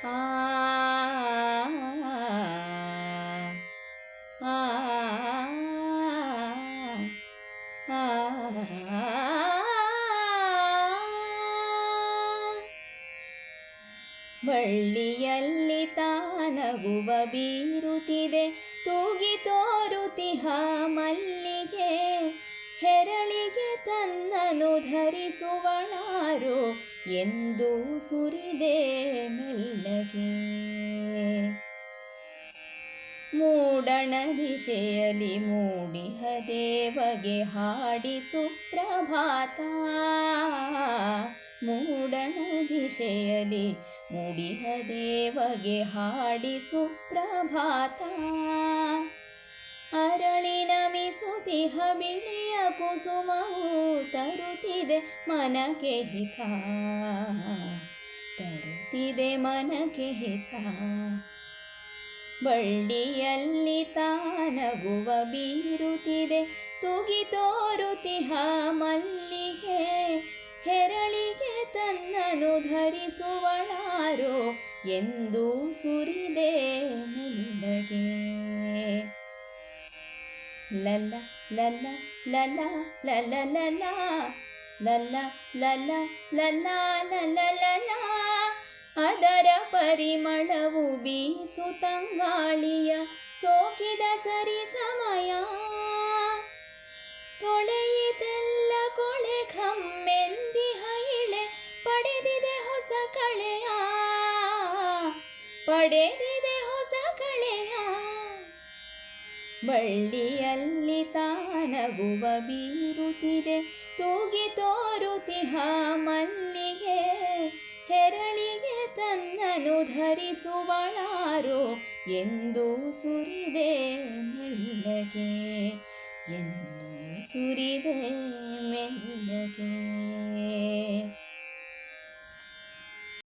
ಆ ಆ ಬಳ್ಳಿಯಲ್ಲಿ ತಾನಗುವ ಬೀರುತ್ತಿದೆ ತೂಗಿ ತೋರುತಿಹ ಮಲ್ಲಿಗೆ ಹೆರಳಿಗೆ ತನ್ನನು ಧರಿಸುವಳಾರು ಎಂದು ಸುರಿದೆ ಮೆಲ್ಲಗೆ. ಮೂಡಣ ದಿಶೆಯಲ್ಲಿ ಮೂಡಿಹ ದೇವಗೆ ಹಾಡಿಸು ಪ್ರಭಾತ. ಮೂಡಣ ದಿಶೆಯಲ್ಲಿ ಮೂಡಿಹ ದೇವಗೆ ಹಾಡಿಸು ಪ್ರಭಾತ. ಅರಳಿನ ಮಿಸುತಿಹ ಬಿಳಿಯ ಕುಸುಮವು ತರುತ್ತಿದೆ ಮನಕ್ಕೆ ಹಿತ, ತರುತ್ತಿದೆ ಮನಕ್ಕೆ ಹಿತ. ಬಳ್ಳಿಯಲ್ಲಿ ತಾನಗುವ ಬೀರುತ್ತಿದೆ ತೂಗಿ ತೋರುತಿಹ ಮಲ್ಲಿಗೆ ಹೆರಳಿಗೆ ತನ್ನನು ಧರಿಸುವಳಾರೋ ಎಂದು ಸುರಿದೆ ಮೆಲ್ಲಗೆ. ಲಲ್ಲ ಲಲ್ಲ ಲಲ್ಲ ಲಲ್ಲ ಲಲ್ಲ ಲಲ್ಲ ಲಲ್ಲ ಲಲ್ಲ ಲಲ್ಲ ಲಲ್ಲ. ಅದರ ಪರಿಮಳವು ಬೀಸು ತಂಗಾಳಿಯ ಸೋಕಿದ ಸರಿ ಸಮಯ. ತೊಳೆಯಿತೆಲ್ಲ ಕೊಳೆ ಘಮ್ಮೆಂದಿಹ ಇಳೆ ಪಡೆದಿದೆ ಹೊಸ ಕಳೆಯ, ಪಡೆದಿದೆ ಹೊಸ ಕಳೆಯ. ಬಳ್ಳಿಯಲ್ಲಿ ತಾನಗುವ ಬೀರುತ್ತಿದೆ ತೂಗಿ ತೋರುತಿಹ ಮಲ್ಲಿಗೆ ಹೆರಳಿಗೆ ತನ್ನನು ಧರಿಸುವಳಾರೋ ಎಂದು ಸುರಿದೆ ಮೆಲ್ಲಗೆ, ಎಂದು ಸುರಿದೆ ಮೆಲ್ಲಗೆ.